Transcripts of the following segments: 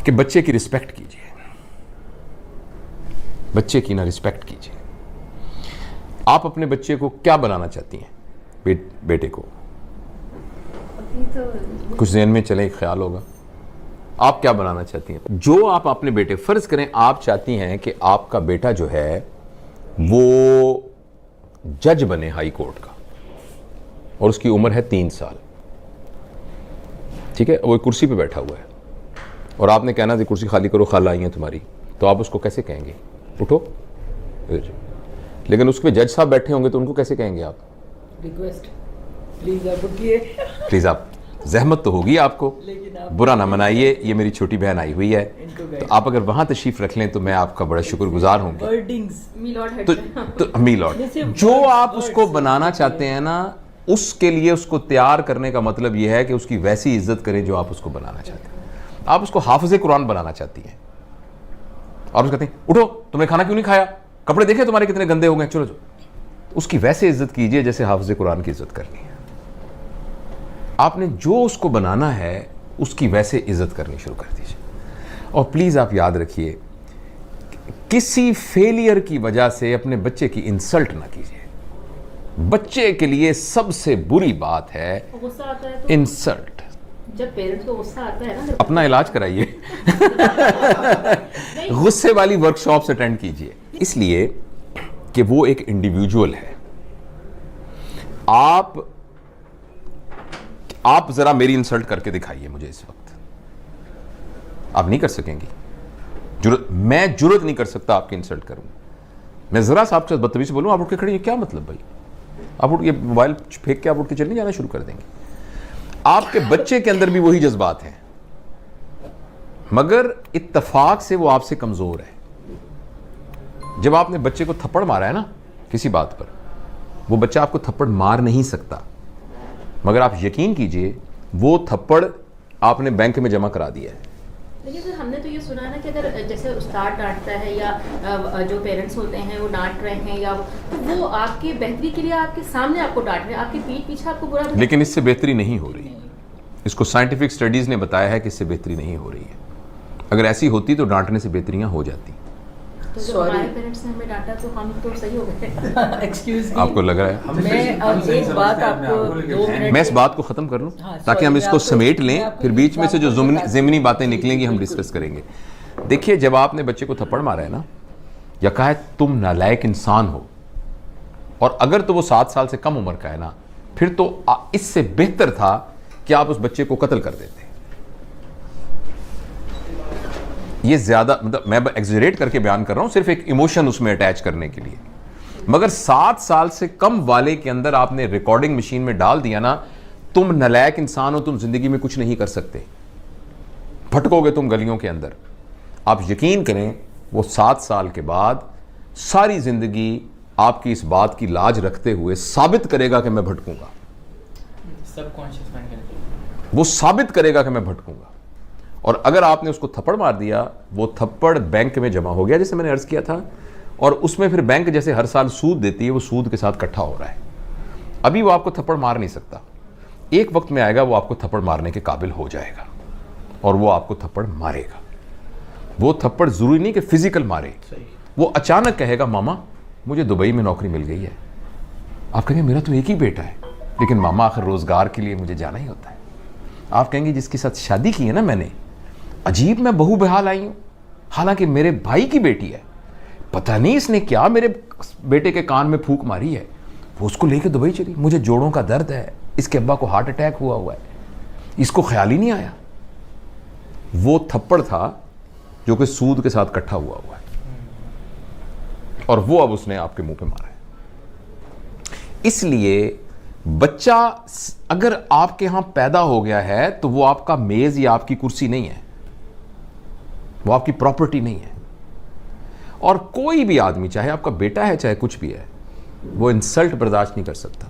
कि बच्चे की रिस्पेक्ट कीजिए, बच्चे की ना रिस्पेक्ट कीजिए। आप अपने बच्चे को क्या बनाना चाहती हैं? बेटे को तो कुछ ज़हन में चले, एक ख्याल होगा आप क्या बनाना चाहती हैं? जो आप अपने बेटे, फर्ज करें आप चाहती हैं कि आपका बेटा जो है वो जज बने हाई कोर्ट का, और उसकी उम्र है 3 साल, ठीक है, वो एक कुर्सी पे बैठा हुआ है, और आपने कहना थी कुर्सी खाली करो, खाला आई हैं तुम्हारी, तो आप उसको कैसे कहेंगे उठो? लेकिन उसके जज साहब बैठे होंगे तो उनको कैसे कहेंगे आप? रिक्वेस्ट प्लीज आप उठिए। प्लीज आप, जहमत तो होगी आपको, बुरा ना मनाइए, ये मेरी छोटी बहन आई हुई है, तो आप अगर वहां तशरीफ रख लें तो मैं आपका बड़ा शुक्रगुजार हूंगा। वर्डिंग्स तो मीलॉर्ड, जो आप उसको बनाना चाहते हैं ना, उसके लिए उसको तैयार करने का मतलब यह है कि उसकी वैसी इज्जत करें जो आप उसको बनाना चाहते हैं। आप उसको हाफिज़े कुरान बनाना चाहती हैं, और उसको कहते हैं उठो, तुमने खाना क्यों नहीं खाया, कपड़े देखे तुम्हारे कितने गंदे हो गए, चलो जो। उसकी वैसे इज्जत कीजिए जैसे हाफिज़े कुरान की इज्जत करनी है। आपने जो उसको बनाना है उसकी वैसे इज्जत करनी शुरू कर दीजिए। और प्लीज आप याद रखिए, किसी फेलियर की वजह से अपने बच्चे की इंसल्ट ना कीजिए। बच्चे के लिए सबसे बुरी बात है गुस्सा आता है तो इंसल्ट। जब पेरेंट्स को गुस्सा आता है ना, अपना इलाज कराइए, गुस्से वाली वर्कशॉप्स अटेंड कीजिए, इसलिए कि वो एक इंडिविजुअल है। आप जरा मेरी इंसल्ट करके दिखाइए मुझे इस वक्त, आप नहीं कर सकेंगी। मैं जुर्रत नहीं कर सकता आपकी इंसल्ट करूं। मैं जरा सा आपसे बदतमीजी बोलूं, आप उठ के खड़े हैं, क्या मतलब भाई? आप उठ के मोबाइल फेंक के आप उठ के चलने जाना शुरू कर देंगे। आपके बच्चे के अंदर भी वही जज्बात हैं, मगर इत्तफाक से वो आपसे कमजोर है। जब आपने बच्चे को थप्पड़ मारा है ना किसी बात पर, वो बच्चा आपको थप्पड़ मार नहीं सकता, मगर आप यकीन कीजिए वो थप्पड़ आपने बैंक में जमा करा दिया है। लेकिन सर हमने तो ये सुना है ना कि अगर जैसे उस्ताद डांटता है या जो पेरेंट्स होते हैं वो डांट रहे हैं, या तो वो आपकी बेहतरी के लिए आपके सामने आपको डांट रहे हैं, आपके पीठ पीछे आपको बुरा। लेकिन इससे बेहतरी नहीं हो रही, इसको साइंटिफिक स्टडीज ने बताया है कि इससे बेहतरी नहीं हो रही है। अगर ऐसी होती तो डांटने से बेहतरियां हो जाती। तो जब हमारे पेरेंट्स ने हमें डांटा तो हम तो सही हो गए। एक्सक्यूज आपको लग रहा है? मैं अब एक बात आपको 2 मिनट मैं इस बात को खत्म कर लूं हाँ, ताकि हम sorry, इसको मैं समेट आपको- लें, मैं आपको फिर बीच में से जो बात ज़िमनी बातें निकलेंगी हम बिल्कुल। डिस्कस करेंगे। देखिए, जब आपने बच्चे को थप्पड़ मारा है ना, या कहा है तुम नालायक इंसान हो, और अगर तो वो 7 साल से कम उम्र का है ना, फिर तो इससे बेहतर था कि आप उस बच्चे को कत्ल कर देते। ये ज्यादा, मतलब मैं एग्जरेट करके बयान कर रहा हूं, सिर्फ एक इमोशन उसमें अटैच करने के लिए। मगर 7 साल से कम वाले के अंदर आपने रिकॉर्डिंग मशीन में डाल दिया ना, तुम नालायक इंसान हो, तुम जिंदगी में कुछ नहीं कर सकते, भटकोगे तुम गलियों के अंदर। आप यकीन करें, वो 7 साल के बाद सारी जिंदगी आपकी इस बात की लाज रखते हुए साबित करेगा कि मैं भटकूंगा। सबकॉन्शियस माइंड, वो साबित करेगा कि मैं भटकूंगा। और अगर आपने उसको थप्पड़ मार दिया, वो थप्पड़ बैंक में जमा हो गया, जैसे मैंने अर्ज किया था, और उसमें फिर बैंक जैसे हर साल सूद देती है, वो सूद के साथ इकट्ठा हो रहा है। अभी वो आपको थप्पड़ मार नहीं सकता, एक वक्त में आएगा वो आपको थप्पड़ मारने के काबिल हो जाएगा, और वो आपको थप्पड़ मारेगा। वो थप्पड़ जरूरी नहीं कि फिजिकल मारे, वो अचानक कहेगा मामा मुझे दुबई में नौकरी मिल गई है। आप कहेंगे मेरा तो एक ही बेटा है, लेकिन मामा आखिर रोजगार के लिए मुझे जाना ही होता है। आप कहेंगे जिसके साथ शादी की है ना मैंने, अजीब मैं बहू बेहाल आई हूं, हालांकि मेरे भाई की बेटी है, पता नहीं इसने क्या मेरे बेटे के कान में फूंक मारी है, वो उसको लेके दुबई चली, मुझे जोड़ों का दर्द है, इसके अब्बा को हार्ट अटैक हुआ है, इसको ख्याल ही नहीं आया। वो थप्पड़ था जो कि सूद के साथ इकट्ठा हुआ है, और वो अब उसने आपके मुंह पे मारा है। इसलिए बच्चा अगर आपके यहां पैदा हो गया है तो वो आपका मेज या आपकी कुर्सी नहीं है, वो आपकी प्रॉपर्टी नहीं है। और कोई भी आदमी, चाहे आपका बेटा है चाहे कुछ भी है, वो इंसल्ट बर्दाश्त नहीं कर सकता।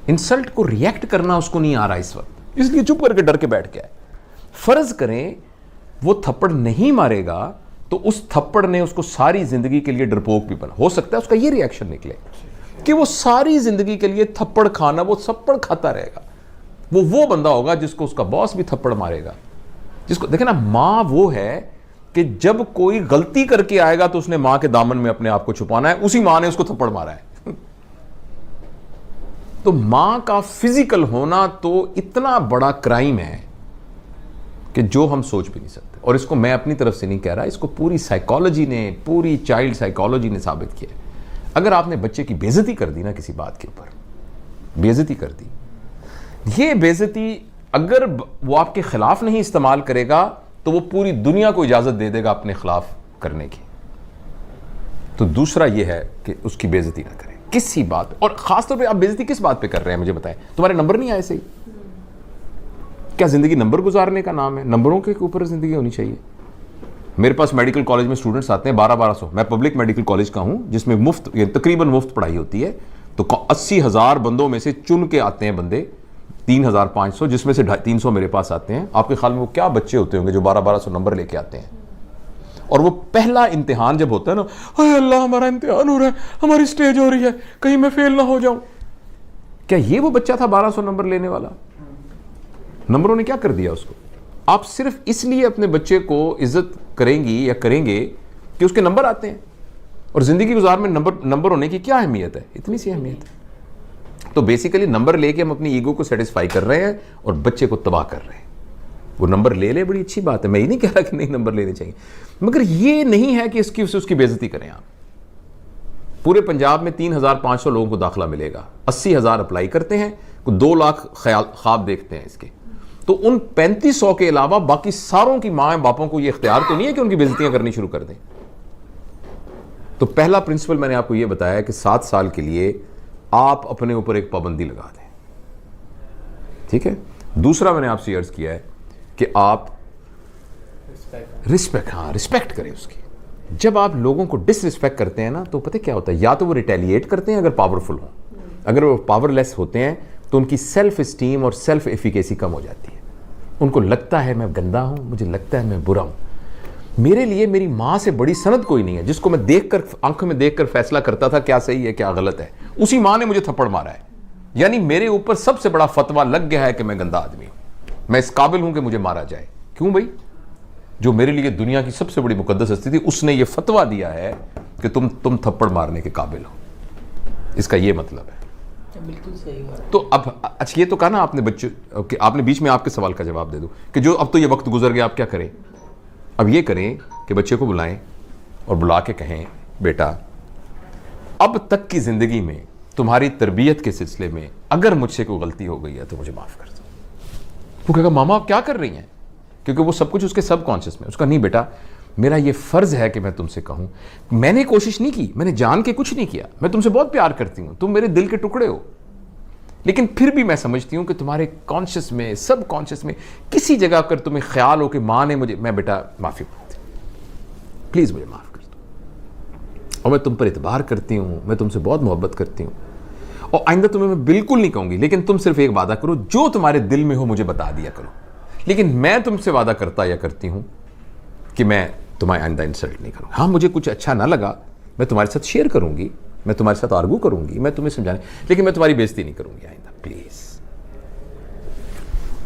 इंसल्ट को रिएक्ट करना उसको नहीं आ रहा इस वक्त, इसलिए चुप करके डर के बैठ गया है। फर्ज करें वो थप्पड़ नहीं मारेगा तो उस थप्पड़ ने उसको सारी जिंदगी के लिए डरपोक भी बना। हो सकता है उसका ये रिएक्शन निकले कि वो सारी जिंदगी के लिए थप्पड़ खाना, वो थप्पड़ खाता रहेगा। वो बंदा होगा जिसको उसका बॉस भी थप्पड़ मारेगा जिसको देखे ना, माँ वो है कि जब कोई गलती करके आएगा तो उसने माँ के दामन में अपने आप को छुपाना है, उसी माँ ने उसको थप्पड़ मारा है। तो मां का फिजिकल होना तो इतना बड़ा क्राइम है कि जो हम सोच भी नहीं सकते। और इसको मैं अपनी तरफ से नहीं कह रहा, इसको पूरी साइकोलॉजी ने, पूरी चाइल्ड साइकोलॉजी ने साबित किया है। अगर आपने बच्चे की बेइज्जती कर दी ना, किसी बात के ऊपर बेइज्जती कर दी, ये बेइज्जती अगर वो आपके खिलाफ नहीं इस्तेमाल करेगा तो वो पूरी दुनिया को इजाजत दे देगा अपने खिलाफ करने की। तो दूसरा ये है कि उसकी बेइज्जती ना करें किसी बात पे। और खासतौर पे आप बेइज्जती किस बात पे कर रहे हैं मुझे बताएं। तुम्हारे नंबर नहीं आए सही, क्या जिंदगी नंबर गुजारने का नाम है? नंबरों के ऊपर जिंदगी होनी चाहिए। मेरे पास मेडिकल कॉलेज में स्टूडेंट्स आते हैं 1200। मैं पब्लिक मेडिकल कॉलेज का हूं जिसमें मुफ्त, तकरीबन मुफ्त पढ़ाई होती है। तो 80,000 बंदों में से चुन के आते हैं बंदे 3,500, जिसमें से 300 मेरे पास आते हैं। आपके ख्याल में वो क्या बच्चे होते होंगे जो 1200 नंबर लेके आते हैं? और वो पहला इम्तिहान जब होता है ना, हाय अल्लाह हमारा इम्तिहान हो रहा है, हमारी स्टेज हो रही है, कहीं मैं फेल ना हो जाऊं। क्या ये वो बच्चा था 1200 नंबर लेने वाला? नंबरों ने क्या कर दिया उसको? आप सिर्फ इसलिए अपने बच्चे को इज्जत करेंगी या करेंगे कि उसके नंबर आते हैं। और जिंदगी गुजार में नंबर होने की क्या अहमियत है? इतनी सी अहमियत है। तो बेसिकली नंबर लेके हम अपनी ईगो को सेटिस्फाई कर रहे हैं और बच्चे को तबाह कर रहे हैं। वो नंबर ले बड़ी अच्छी बात है, मैं ये नहीं कह रहा कि नहीं नंबर लेने चाहिए, मगर ये नहीं है कि उसकी बेइज्जती करें आप। पूरे पंजाब में 3,500 लोगों को दाखिला मिलेगा, 80,000 अप्लाई करते हैं, 2 लाख ख्वाब देखते हैं इसके। तो उन 3500 के अलावा बाकी सारों की माँ बापों को यह इख्तियार तो नहीं है कि उनकी बेइज्जतियां करनी शुरू कर दें। तो पहला प्रिंसिपल मैंने आपको यह बताया कि 7 साल के लिए आप अपने ऊपर एक पाबंदी लगा दें, ठीक है। दूसरा मैंने आपसे अर्ज किया है कि आप रिस्पेक्ट करें उसकी। जब आप लोगों को डिसरिस्पेक्ट करते हैं ना, तो पता क्या होता है, या तो वो रिटेलिएट करते हैं अगर पावरफुल हो, अगर वो पावरलेस होते हैं तो उनकी सेल्फ इस्टीम और सेल्फ एफिकेसी कम हो जाती है। उनको लगता है मैं गंदा हूं, मुझे लगता है मैं बुरा हूं। मेरे लिए मेरी मां से बड़ी सनद कोई नहीं है जिसको मैं देखकर, आंखों में देखकर फैसला करता था क्या सही है क्या गलत है। उसी मां ने मुझे थप्पड़ मारा है, यानी मेरे ऊपर सबसे बड़ा फतवा लग गया है कि मैं गंदा आदमी हूं, मैं इस काबिल हूं कि मुझे मारा जाए। क्यों भाई? जो मेरे लिए दुनिया की सबसे बड़ी मुकद्दस हस्ती थी, उसने ये फतवा दिया है कि तुम थप्पड़ मारने के काबिल हो। इसका ये मतलब है। बिल्कुल सही बात। तो अब अच्छा, ये तो कहा ना आपने बच्चे, आपने बीच में आपके सवाल का जवाब दे दूं कि जो अब तो ये वक्त गुजर गया, आप क्या करें? अब ये करें कि बच्चे को बुलाएं और बुला के कहें, बेटा अब तक की जिंदगी में तुम्हारी तरबियत के सिलसिले में अगर मुझसे कोई गलती हो गई है तो मुझे माफ कर दो। वो कहेगा मामा आप क्या कर रही हैं? क्योंकि वो सब कुछ उसके सबकॉन्शियस में। उसका नहीं बेटा, मेरा ये फर्ज है कि मैं तुमसे कहूं, मैंने कोशिश नहीं की, मैंने जान के कुछ नहीं किया, मैं तुमसे बहुत प्यार करती हूं, तुम मेरे दिल के टुकड़े हो, लेकिन फिर भी मैं समझती हूं कि तुम्हारे कॉन्शियस में, सब कॉन्शियस में किसी जगह कर तुम्हें ख्याल हो कि मां ने मुझे, मैं बेटा माफी मांगती, प्लीज मुझे माफ कर दो, और मैं तुम पर इतबार करती हूं, मैं तुमसे बहुत मोहब्बत करती हूं, और आइंदा तुम्हें मैं बिल्कुल नहीं कहूंगी, लेकिन तुम सिर्फ एक वादा करो, जो तुम्हारे दिल में हो मुझे बता दिया करो, लेकिन मैं तुमसे वादा करता या करती हूं कि मैं तुम्हारे आइंदा इंसल्ट नहीं करूंगा। हाँ, मुझे कुछ अच्छा ना लगा, मैं तुम्हारे साथ शेयर करूंगी, मैं तुम्हारे साथ आर्गू करूंगी, मैं तुम्हें समझाने, लेकिन मैं तुम्हारी बेइज्जती नहीं करूंगी आइंदा, प्लीज।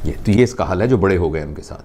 ये तो ये इसका हल है जो बड़े हो गए उनके साथ।